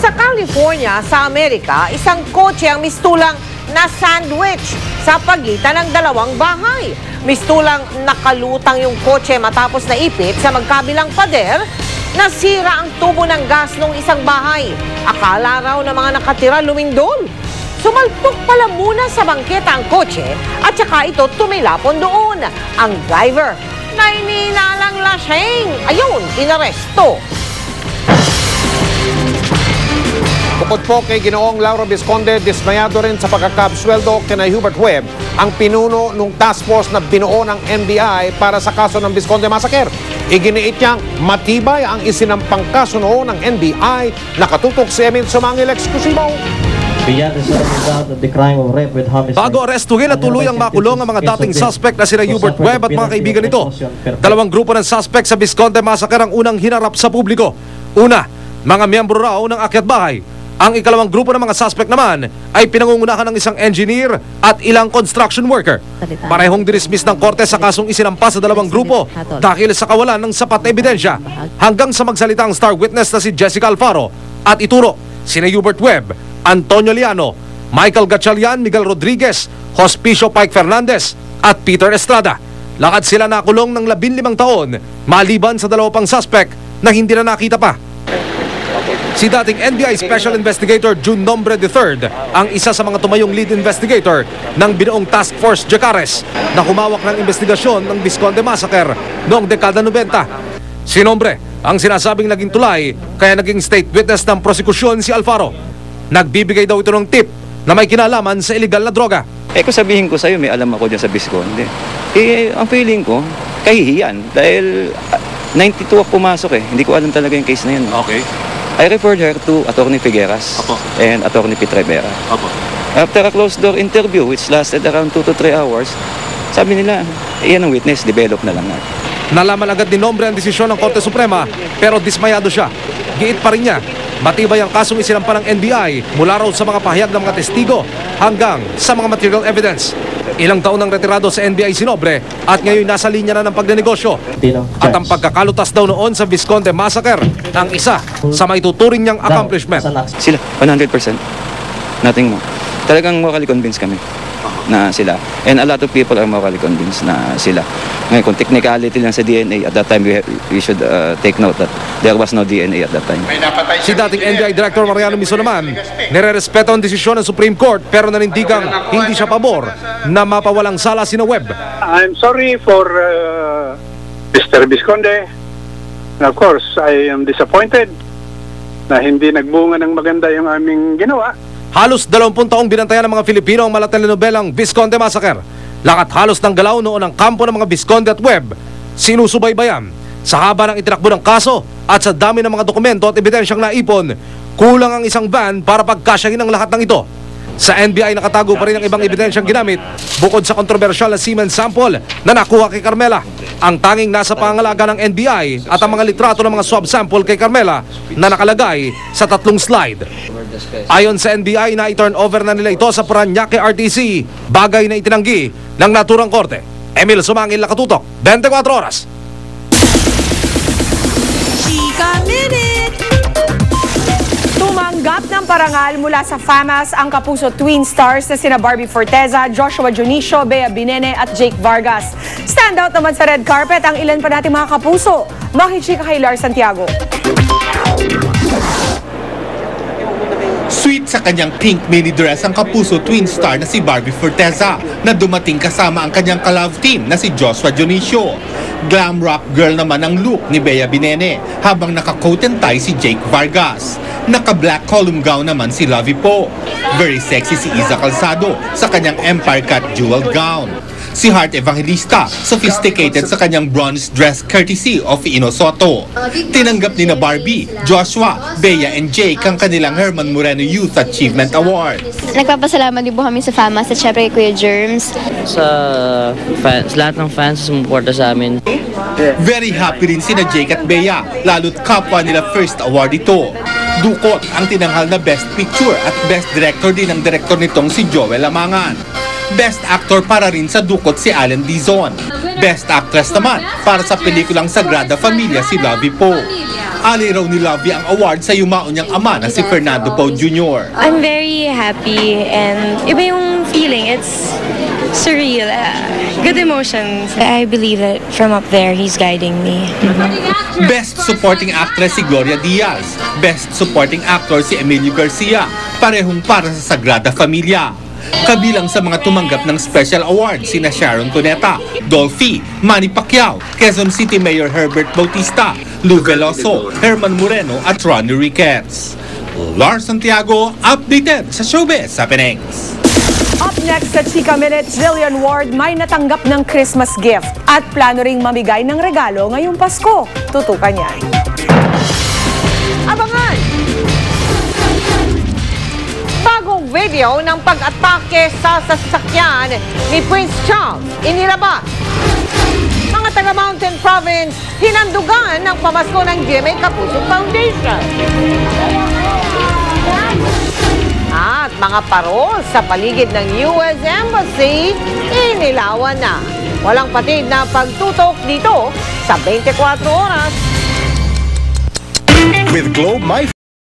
Sa California, sa Amerika, isang kotse ang mistulang na sandwich sa pagitan ng dalawang bahay. Mistulang nakalutang yung kotse matapos na ipit sa magkabilang pader, nasira ang tubo ng gas ng isang bahay. Akala raw ng mga nakatira lumindol. Sumalpok pala muna sa bangketa ang kotse at saka ito tumilapon doon. Ang driver, naininalang lasing. Ayun, inaresto. Bukod po kay Ginoong Laura Visconde, dismayado rin sa pagkakabsweldo kina Hubert Webb, ang pinuno ng task force na binuo ng NBI para sa kaso ng Visconde Massacre. Iginiit niyang matibay ang isinampang kaso noon ng NBI, nakatutok si Emil Sumangil Exclusivo. Bago arestuhin at tuluyang makulong ang mga dating suspect na sina Hubert Webb at mga kaibigan nito. Dalawang grupo ng suspect sa Visconde Massacre ang unang hinarap sa publiko. Una, mga miyembro raw ng akyat bahay. Ang ikalawang grupo ng mga suspect naman ay pinangungunahan ng isang engineer at ilang construction worker. Parehong dinismiss ng korte sa kasong isinampas sa dalawang grupo dahil sa kawalan ng sapat na ebidensya, hanggang sa magsalita ang star witness na si Jessica Alfaro at ituro sina Hubert Webb, Antonio Liano, Michael Gatchalian, Miguel Rodriguez, Hospicio Pike Fernandez at Peter Estrada. Lakad sila nakulong ng 15 taon maliban sa dalawa pang suspect na hindi na nakita pa. Si dating NBI Special Investigator June Nombre III ang isa sa mga tumayong lead investigator ng binuong Task Force Jacares na humawak ng investigasyon ng Visconde Massacre noong dekada 90. Si Nombre ang sinasabing naging tulay kaya naging state witness ng prosekusyon si Alfaro. Nagbibigay daw ito ng tip na may kinalaman sa illegal na droga. Kung sabihin ko sa'yo may alam ako dyan sa Visconde, ang feeling ko kahihiyan dahil 92 ako pumasok hindi ko alam talaga yung case na yun. Okay. I referred her to Atty. Figueras and Atty. Pete Rivera. After a closed-door interview which lasted around 2 to 3 hours, sabi nila, iyan ang witness, develop na lang natin. Nalaman agad ni Nombre ang desisyon ng Korte Suprema pero dismayado siya. Giit pa rin niya, matibay ang kasong isinampa ng NBI mula raw sa mga pahayag ng mga testigo hanggang sa mga material evidence. Ilang taon nang retirado sa NBI si Nombre at ngayon nasa linya na ng pagnenegosyo. At ang pagkakalutas daw noon sa Visconde Massacre ang isa sa maituturing niyang accomplishment. Sila, 100%. Nothing more. Talagang morally convinced kami na sila. And a lot of people are morally convinced na sila. Ngayon, kung technicality lang sa DNA, at that time we should take note that there was no DNA at that time. Si dating NBI Director Mariano Miso naman, nire-respeto ang desisyon ng Supreme Court pero nanindigang hindi siya pabor na mapawalang sala sina Webb. I'm sorry for Mr. Visconde. Of course, I am disappointed na hindi nagbunga ng maganda yung aming ginawa. Halos 20 taong binantayan ng mga Filipino ang malatalinobelang Visconde Massacre. Lakat halos ng galaw noon ang kampo ng mga Visconde at Webb. Sinusubaybayan sa haba ng itinakbo ng kaso at sa dami ng mga dokumento at ebidensyang naipon, kulang ang isang van para pagkasyahin ang lahat ng ito. Sa NBI nakatago pa rin ang ibang ebidensyang ginamit bukod sa kontrobersyal na semen sample na nakuha kay Carmela. Ang tanging nasa pangalaga ng NBI at ang mga litrato ng mga swab sample kay Carmela na nakalagay sa 3 slide. Ayon sa NBI na i-turn over na nila ito sa Parañaque RTC, bagay na itinanggi ng naturang korte. Emil Sumangil, Nakatutok, 24 Oras. Chika Minute! Tumanggap ng parangal mula sa FAMAS ang Kapuso Twin Stars na sina Barbie Forteza, Joshua Junicio, Bea Binene at Jake Vargas. Standout naman sa red carpet ang ilan pa nating mga kapuso. Makichika kay Lar Santiago. Sweet sa kanyang pink mini dress ang Kapuso Twin Star na si Barbie Forteza na dumating kasama ang kanyang ka-love team na si Joshua Junicio. Glam rock girl naman ang look ni Bea Binene habang naka-coat and tie si Jake Vargas. Naka-black column gown naman si Lovie Po. Very sexy si Iza Calzado sa kanyang Empire Cut jewel gown. Si Heart Evangelista, sophisticated sa kanyang bronze dress courtesy of Ino Soto. Tinanggap ni na Barbie, Joshua, Bea and Jake ang kanilang Herman Moreno Youth Achievement Award. Nagpapasalamat din po kami sa FAMAS at syempre Kuya Germs. Sa lahat ng fans sumuporta sa amin. Very happy rin sina Jake at Bea, lalo't kapwa nila first award ito. Dukot ang tinanghal na Best Picture at Best Director din ang director nitong si Joel Amangan. Best Actor para rin sa dukot si Alan Dizon. Best Actress naman para sa pelikulang Sagrada Familia si Lovie Poe. Ali raw ni Lovie ang award sa yumao niyang ama na si Fernando Poe Jr. I'm very happy and iba yung feeling. It's surreal. Good emotions. I believe that from up there, he's guiding me. Best Supporting Actress si Gloria Diaz. Best Supporting Actor si Emilio Garcia. Parehong para sa Sagrada Familia. Kabilang sa mga tumanggap ng special award sina Sharon Cuneta, Dolphy, Manny Pacquiao, Quezon City Mayor Herbert Bautista, Lou Veloso, Herman Moreno at Ronnie Riquez. Lars Santiago, updated sa Showbiz Happenings. Up next sa Chika Minute, Jillian Ward may natanggap ng Christmas gift at plano ring mamigay ng regalo ngayong Pasko. Tutukan yan. Abangan! Bagong video ng pag-atake sa sasakyan ni Prince Charles inilabas. Mga taga Mountain Province, hinandugan ng pamasko ng GMA Kapuso Foundation. At mga parol sa paligid ng US Embassy, inilawan na. Walang patid na pagtutok dito sa 24 oras. With Globe My